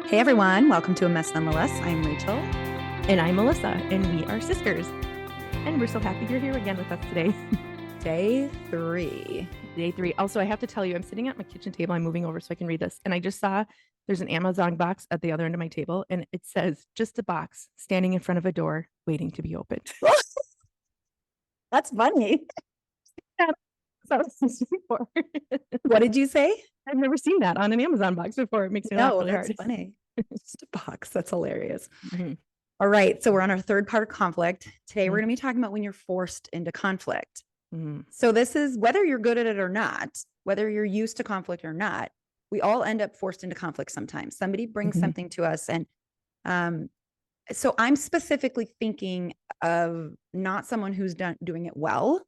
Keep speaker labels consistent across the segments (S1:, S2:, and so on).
S1: Hey everyone, welcome to S1MS3. I'm Rachel.
S2: And I'm Melissa, and we are sisters. And we're so happy you're here again with us today.
S1: Day 3.
S2: Day 3. Also, I have to tell you, I'm sitting at my kitchen table. I'm moving over so I can read this. And I just saw there's an Amazon box at the other end of my table. And it says, just a box standing in front of a door waiting to be opened.
S1: That's funny.
S2: Before.
S1: What did you say?
S2: I've never seen that on an Amazon box before. It makes me laugh really
S1: that's
S2: hard.
S1: funny. Just a box. That's hilarious.
S2: Mm-hmm.
S1: All right. So we're on our third part of conflict. Today,
S2: Mm-hmm.
S1: we're going to be talking about when you're forced into conflict.
S2: Mm-hmm.
S1: So this is whether you're good at it or not, whether you're used to conflict or not, we all end up forced into conflict sometimes. Somebody brings
S2: Mm-hmm.
S1: something to us. And so I'm specifically thinking of not someone who's doing it well.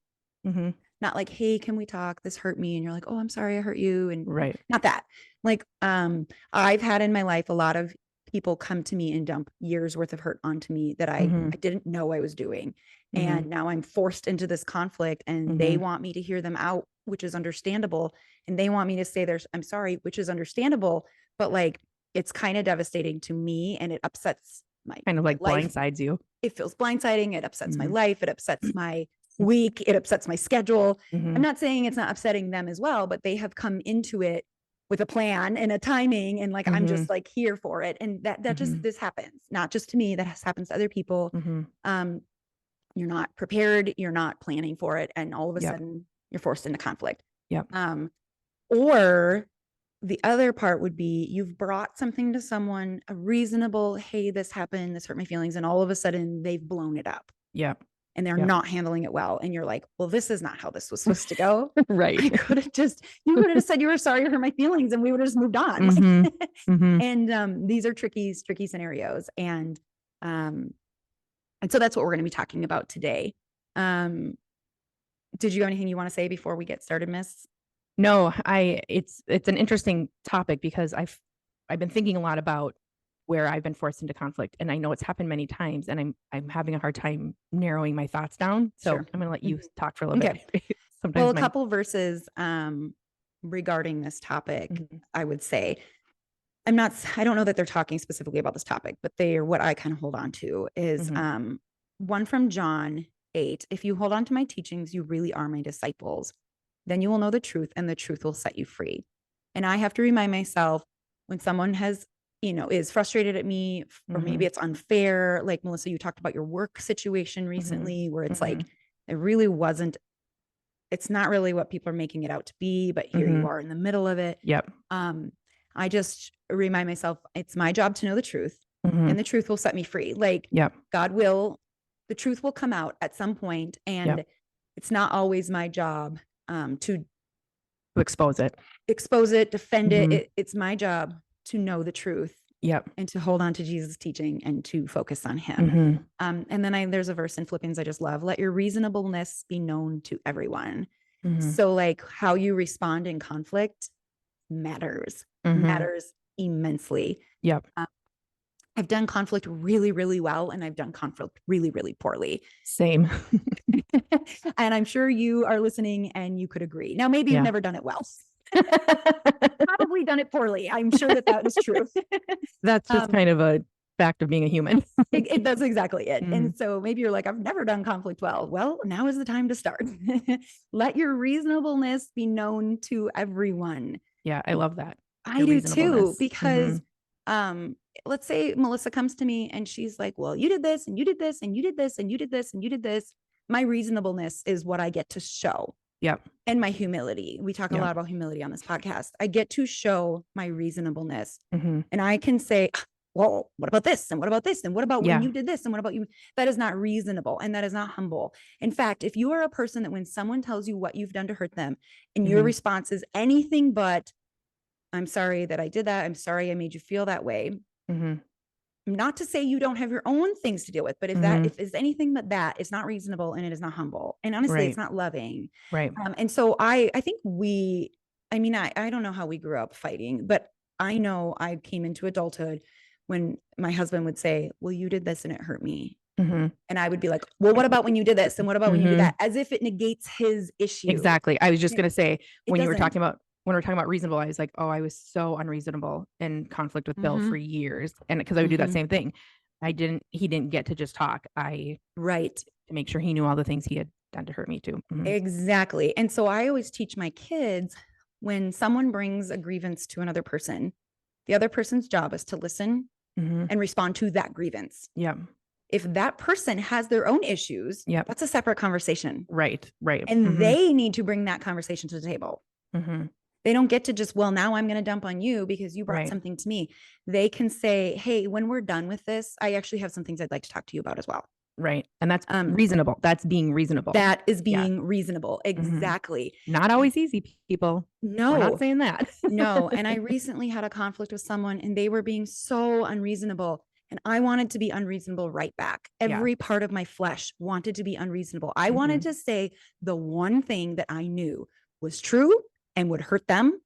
S2: Mm-hmm.
S1: Not like, hey, can we talk? This hurt me. And you're like, oh, I'm sorry I hurt you. And
S2: right.
S1: Not that. Like, I've had in my life a lot of people come to me and dump years worth of hurt onto me that I didn't know I was doing.
S2: Mm-hmm.
S1: And now I'm forced into this conflict and they want me to hear them out, which is understandable. And they want me to say I'm sorry, which is understandable. But like, it's kind of devastating to me and it upsets my
S2: kind of like
S1: life.
S2: blindsides you.
S1: It feels blindsiding. It upsets my life. It upsets my week. It upsets my schedule. I'm not saying it's not upsetting them as well, but they have come into it with a plan and a timing. And like, I'm just like here for it. And that just, this happens, not just to me, that happens to other people. You're not prepared. You're not planning for it. And all of a sudden you're forced into conflict. Or the other part would be you've brought something to someone, a reasonable, hey, this happened, this hurt my feelings. And all of a sudden they've blown it up. And they're not handling it well. And you're like, well, this is not how this was supposed to go.
S2: Right.
S1: You could have just said you were sorry for my feelings and we would have just moved on. And these are tricky scenarios. And so that's what we're going to be talking about today. Did you have anything you want to say before we get started, Miss?
S2: No, it's an interesting topic because I've been thinking a lot about where I've been forced into conflict, and I know it's happened many times, and I'm having a hard time narrowing my thoughts down. So I'm going to let you talk for a little bit.
S1: Well, a couple verses regarding this topic, I would say. I don't know that they're talking specifically about this topic, but they are what I kind of hold on to is one from John 8. If you hold on to my teachings, you really are my disciples. Then you will know the truth and the truth will set you free. And I have to remind myself when someone is frustrated at me, or maybe it's unfair. Like Melissa, you talked about your work situation recently where it's like, it really wasn't, it's not really what people are making it out to be, but here you are in the middle of it. I just remind myself, it's my job to know the truth and the truth will set me free. Like the truth will come out at some point, and it's not always my job to
S2: expose it,
S1: defend it. It's my job to know the truth and to hold on to Jesus' teaching and to focus on him. And then there's a verse in Philippians I just love, let your reasonableness be known to everyone. So like how you respond in conflict matters immensely. I've done conflict really, really well, and I've done conflict really, really poorly.
S2: Same.
S1: And I'm sure you are listening and you could agree. Now, maybe you've never done it well. Probably done it poorly. I'm sure that is true.
S2: That's just kind of a fact of being a human.
S1: That's exactly it. And so maybe you're like, I've never done conflict well. Well, now is the time to start. Let your reasonableness be known to everyone.
S2: Yeah, I love that.
S1: I do too, because let's say Melissa comes to me and she's like, well, you did this and you did this and you did this and you did this and you did this. My reasonableness is what I get to show. And my humility. We talk a lot about humility on this podcast. I get to show my reasonableness. And I can say, well, what about this? And what about this? And what about when you did this? And what about you? That is not reasonable. And that is not humble. In fact, if you are a person that when someone tells you what you've done to hurt them and your response is anything but, I'm sorry that I did that. I'm sorry I made you feel that way. Not to say you don't have your own things to deal with, but if it's anything but that, it's not reasonable and it is not humble. And honestly, it's not loving. And so I think I don't know how we grew up fighting, but I know I came into adulthood when my husband would say, well, you did this and it hurt me. And I would be like, well, what about when you did this? And what about when you did that? As if it negates his issue.
S2: Exactly. I was just going to say, when you were talking about when we're talking about reasonable, I was like, oh, I was so unreasonable in conflict with Bill for
S1: Mhm.
S2: years. And because I would do that
S1: Mhm.
S2: same thing. He didn't get to just talk.
S1: Right.
S2: To make sure he knew all the things he had done to hurt me too.
S1: Exactly. And so I always teach my kids, when someone brings a grievance to another person, the other person's job is to listen and respond to that grievance.
S2: Yeah.
S1: If that person has their own issues,
S2: Yep.
S1: that's a separate conversation.
S2: Right.
S1: And they need to bring that conversation to the table. They don't get to just, well, now I'm going to dump on you because you brought something to me. They can say, hey, when we're done with this, I actually have some things I'd like to talk to you about as well.
S2: Right. And that's reasonable. That's being reasonable.
S1: That is being reasonable. Exactly.
S2: Not always easy, people.
S1: No.
S2: We're not saying that.
S1: No. And I recently had a conflict with someone and they were being so unreasonable. And I wanted to be unreasonable right back. Every part of my flesh wanted to be unreasonable. I wanted to say the one thing that I knew was true and would hurt them.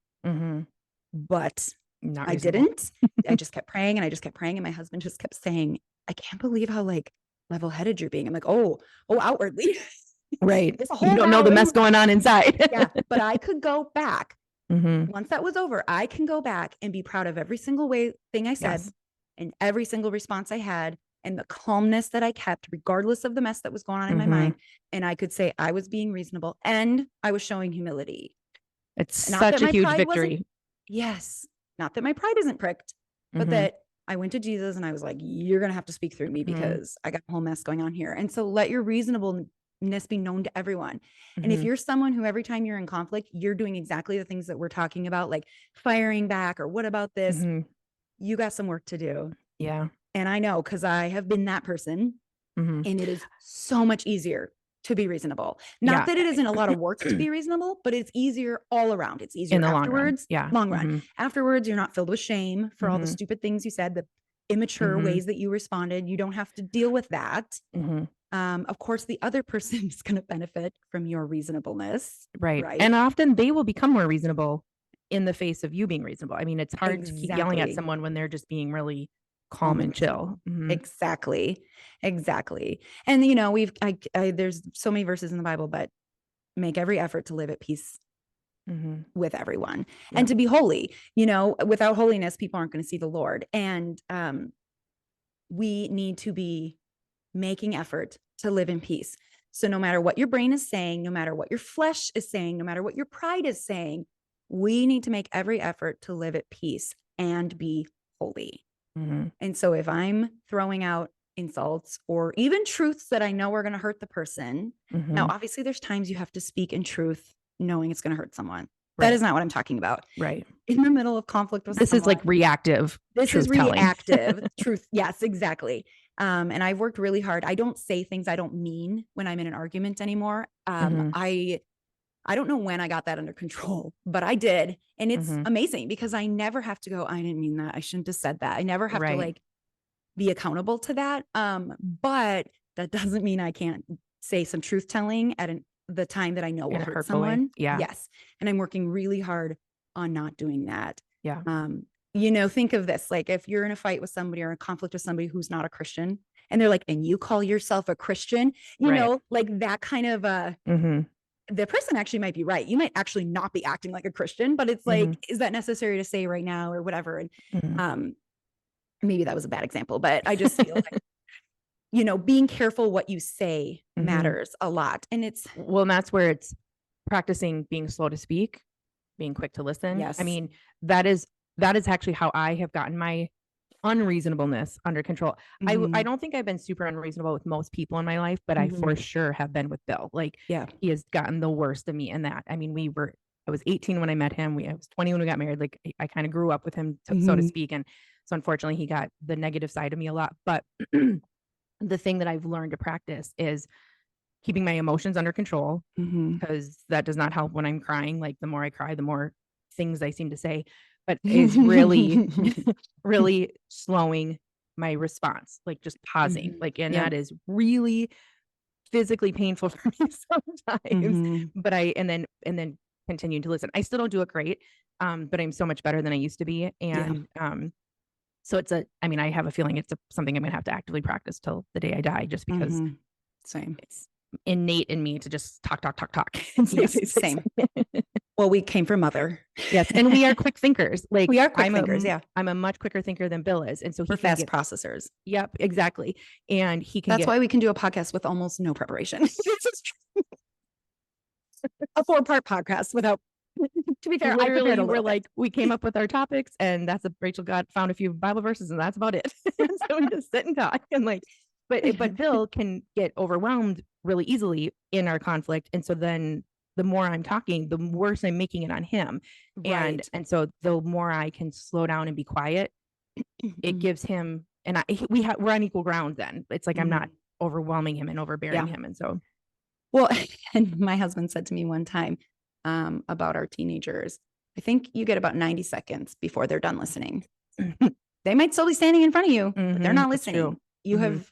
S1: But I didn't. I just kept praying and I just kept praying. And my husband just kept saying, I can't believe how like level-headed you're being. I'm like, oh, outwardly.
S2: Right. You don't know the mess going on inside.
S1: Yeah. But I could go back. Once that was over, I can go back and be proud of every single thing I said and every single response I had and the calmness that I kept, regardless of the mess that was going on in my mind. And I could say I was being reasonable and I was showing humility.
S2: It's such a huge victory.
S1: Yes. Not that my pride isn't pricked, but that I went to Jesus and I was like, you're going to have to speak through me because I got a whole mess going on here. And so let your reasonableness be known to everyone. And if you're someone who every time you're in conflict, you're doing exactly the things that we're talking about, like firing back or what about this, you got some work to do.
S2: Yeah.
S1: And I know, because I have been that person and it is so much easier to be reasonable. Not that it isn't a lot of work to be reasonable, but it's easier all around. It's easier
S2: in the
S1: afterwards.
S2: long run.
S1: Long run. Afterwards, you're not filled with shame for all the stupid things you said, the immature ways that you responded. You don't have to deal with that. Of course, the other person is going to benefit from your reasonableness.
S2: Right. And often they will become more reasonable in the face of you being reasonable. I mean, it's hard to keep yelling at someone when they're just being really calm and chill.
S1: Exactly. And you know, there's so many verses in the Bible, but make every effort to live at peace with everyone and to be holy. You know, without holiness, people aren't going to see the Lord. And we need to be making effort to live in peace. So no matter what your brain is saying, no matter what your flesh is saying, no matter what your pride is saying, we need to make every effort to live at peace and be holy. And so if I'm throwing out insults or even truths that I know are going to hurt the person, now, obviously there's times you have to speak in truth, knowing it's going to hurt someone. That is not what I'm talking about.
S2: Right.
S1: In the middle of conflict with
S2: this
S1: someone,
S2: is like reactive.
S1: This is reactive truth. Yes, exactly. And I've worked really hard. I don't say things I don't mean when I'm in an argument anymore. I don't know when I got that under control, but I did. And it's amazing because I never have to go, I didn't mean that. I shouldn't have said that. I never have to like be accountable to that. But that doesn't mean I can't say some truth telling at the time that I know will hurt someone.
S2: Yeah.
S1: Yes. And I'm working really hard on not doing that.
S2: Yeah.
S1: You know, think of this, like if you're in a fight with somebody or a conflict with somebody who's not a Christian and they're like, and you call yourself a Christian, you know, like that kind of, the person actually might be right. You might actually not be acting like a Christian, but it's like, is that necessary to say right now or whatever? And maybe that was a bad example, but I just feel like, you know, being careful what you say matters a lot. And
S2: and that's where it's practicing being slow to speak, being quick to listen.
S1: Yes.
S2: I mean, that is actually how I have gotten my unreasonableness under control. I don't think I've been super unreasonable with most people in my life, but I for sure have been with Bill. Like, he has gotten the worst of me in that. I mean, I was 18 when I met him. I was 20 when we got married. Like, I kind of grew up with him, so to speak. And so unfortunately he got the negative side of me a lot. But the thing that I've learned to practice is keeping my emotions under control, because that does not help when I'm crying. Like, the more I cry, the more things I seem to say, but is really, really slowing my response, like just pausing, like, and that is really physically painful for me sometimes, but and then continue to listen. I still don't do it great, but I'm so much better than I used to be. And, so I mean, I have a feeling it's something I'm going to have to actively practice till the day I die, just because
S1: same.
S2: It's innate in me to just talk. And
S1: yes, same. Well, we came from mother.
S2: Yes. And we are quick thinkers. Like
S1: we are quick thinkers. Yeah.
S2: I'm a much quicker thinker than Bill is. And so
S1: we're fast processors.
S2: Yep, exactly. And he can
S1: That's why we can do a podcast with almost no preparation. A 4-part podcast without, to be fair,
S2: literally we're like, we came up with our topics, and that's Rachel found a few Bible verses, and that's about it. So we just sit and talk, and like, but Bill can get overwhelmed really easily in our conflict. And so then the more I'm talking, the worse I'm making it on him. Right. And so the more I can slow down and be quiet, it gives him, and we're on equal ground then. It's like, I'm not overwhelming him and overbearing him. And so,
S1: well, and my husband said to me one time about our teenagers, I think you get about 90 seconds before they're done listening. They might still be standing in front of you, but they're not listening. You have,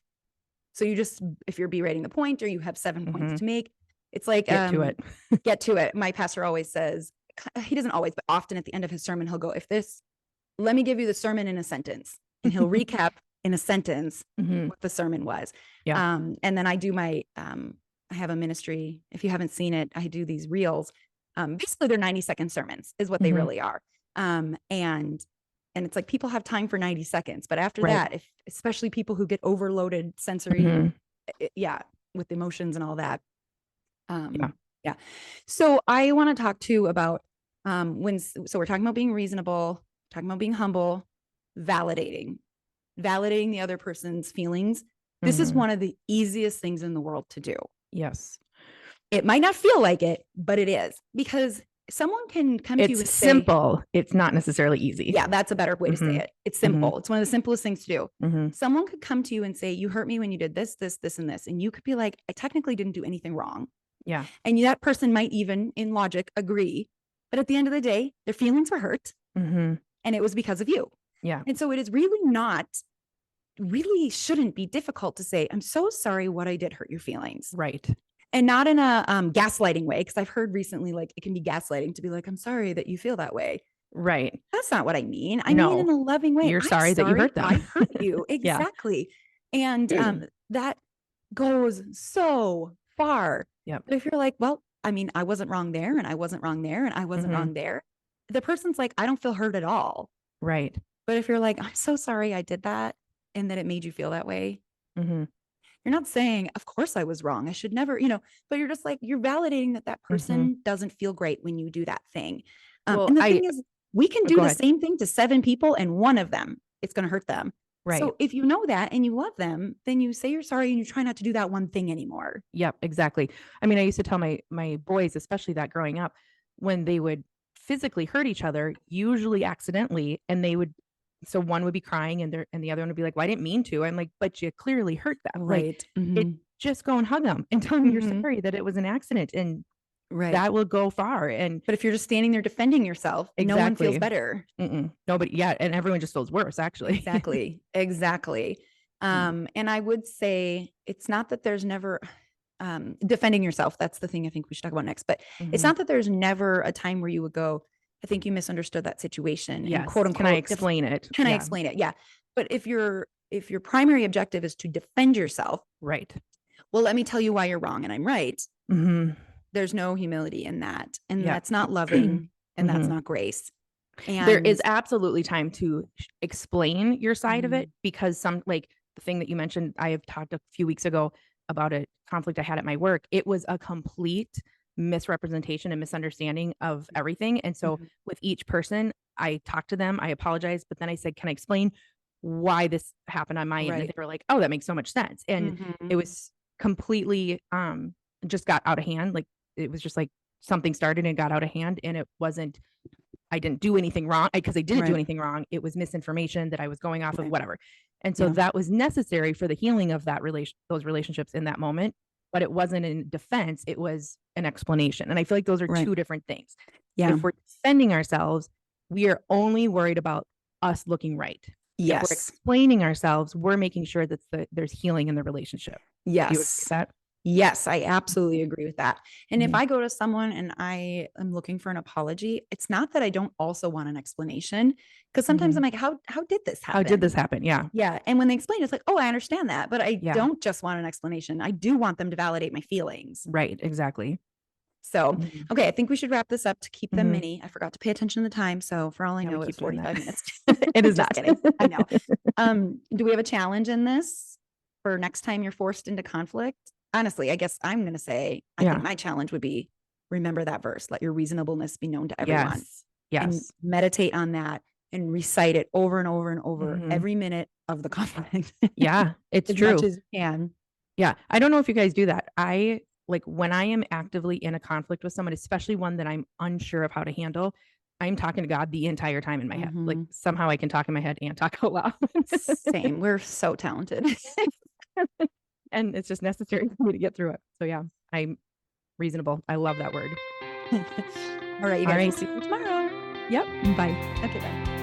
S1: so you just, if you're berating the point, or you have 7 points to make, it's like,
S2: get to it.
S1: Get to it. My pastor always says, he doesn't always, but often at the end of his sermon, he'll go, let me give you the sermon in a sentence. And he'll recap in a sentence what the sermon was. Yeah. And then I do I have a ministry. If you haven't seen it, I do these reels. Basically they're 90-second sermons is what they really are. And it's like, people have time for 90 seconds, but after that, especially people who get overloaded sensory, with emotions and all that. So I want to talk too about, so we're talking about being reasonable, talking about being humble, validating the other person's feelings. This is one of the easiest things in the world to do.
S2: Yes.
S1: It might not feel like it, but it is, because someone can come to you and say,
S2: simple. It's not necessarily easy.
S1: Yeah, that's a better way to say it. It's simple. It's one of the simplest things to do. Someone could come to you and say, you hurt me when you did this, this, this, and this. And you could be like, I technically didn't do anything wrong.
S2: Yeah.
S1: And that person might even in logic agree. But at the end of the day, their feelings were hurt. And it was because of you.
S2: Yeah.
S1: And so it is really shouldn't be difficult to say, I'm so sorry what I did hurt your feelings.
S2: Right.
S1: And not in a gaslighting way. Because I've heard recently, like, it can be gaslighting to be like, I'm sorry that you feel that way.
S2: Right.
S1: That's not what I mean. I mean in a loving way.
S2: You're sorry that you hurt them.
S1: I hurt you. Exactly. And that goes so far.
S2: Yeah.
S1: But if you're like, well, I mean, I wasn't wrong there, and I wasn't wrong there, and I wasn't wrong there. The person's like, I don't feel hurt at all.
S2: Right.
S1: But if you're like, I'm so sorry I did that, and that it made you feel that way. You're not saying, of course I was wrong, I should never, but you're just like, you're validating that person doesn't feel great when you do that thing. And the thing is, we can do the same thing to 7 people, and one of them, it's going to hurt them. Right. So if you know that and you love them, then you say you're sorry and you try not to do that one thing anymore.
S2: Yep, exactly. I mean, I used to tell my boys, especially that growing up, when they would physically hurt each other, usually accidentally, and so one would be crying and the other one would be like, well, I didn't mean to. I'm like, but you clearly hurt them.
S1: Right.
S2: Like, just go and hug them and tell them you're sorry, that it was an accident, and that will go far. But
S1: if you're just standing there defending yourself, no one feels better.
S2: Nobody. Yeah. And everyone just feels worse, actually.
S1: Exactly. And I would say it's not that there's never defending yourself. That's the thing I think we should talk about next, but it's not that there's never a time where you would go, I think you misunderstood that situation.
S2: Yes.
S1: And quote unquote,
S2: can I explain it?
S1: Can I explain it? Yeah. But if your primary objective is to defend yourself,
S2: right.
S1: Well, let me tell you why you're wrong and I'm right. There's no humility in that. And that's not loving and that's not grace. And
S2: there is absolutely time to explain your side of it, because like the thing that you mentioned, I have talked a few weeks ago about a conflict I had at my work. It was a complete misrepresentation and misunderstanding of everything. And so with each person, I talked to them, I apologized, but then I said, can I explain why this happened on my end? And they were like, oh, that makes so much sense. And it was completely just got out of hand. Like, it was just like something started and got out of hand, and it wasn't, I didn't do anything wrong, because I didn't do anything wrong. It was misinformation that I was going off of, whatever. And so that was necessary for the healing of those relationships in that moment, but it wasn't in defense, it was an explanation. And I feel like those are two different things. Yeah. If we're defending ourselves, we are only worried about us looking right.
S1: Yes.
S2: If we're explaining ourselves, we're making sure that there's healing in the relationship.
S1: Yes.
S2: Do you agree with that?
S1: Yes, I absolutely agree with that. And if
S2: Mhm.
S1: I go to someone and I am looking for an apology, it's not that I don't also want an explanation, because sometimes I'm
S2: Mhm.
S1: like, how did this
S2: How did this
S1: happen?
S2: happen? Yeah.
S1: Yeah. And when they explain, it's like, oh, I understand that, but I
S2: Yeah.
S1: don't just want an explanation. I do want them to validate my feelings.
S2: Right. Exactly.
S1: So,
S2: Mhm.
S1: okay, I think we should wrap this up to keep them
S2: Mhm.
S1: mini. I forgot to pay attention to the time. So, for all I
S2: Yeah, we
S1: know, it was
S2: keep doing that.
S1: 45 minutes.
S2: It is
S1: Just
S2: not.
S1: kidding. I know. Do we have a challenge in this for next time you're forced into conflict? Honestly, I guess I'm going to say, I think
S2: Yeah.
S1: my challenge would be remember that verse, let your reasonableness be known to everyone,
S2: Yes.
S1: and
S2: Yes.
S1: meditate on that and recite it over and over and over
S2: Mhm.
S1: every minute of the conflict
S2: Yeah, it's
S1: as much
S2: true.
S1: as you can.
S2: Yeah. I don't know if you guys do that. I like when I am actively in a conflict with someone, especially one that I'm unsure of how to handle, I'm talking to God the entire time in my head. Like
S1: Mhm.
S2: somehow I can talk in my head and talk out loud.
S1: Same. We're so talented.
S2: And it's just necessary for me to get through it. So yeah, I'm reasonable. I love that word.
S1: All right, you
S2: All
S1: guys, we'll
S2: right.
S1: see you tomorrow.
S2: Yep. Bye.
S1: Okay, bye.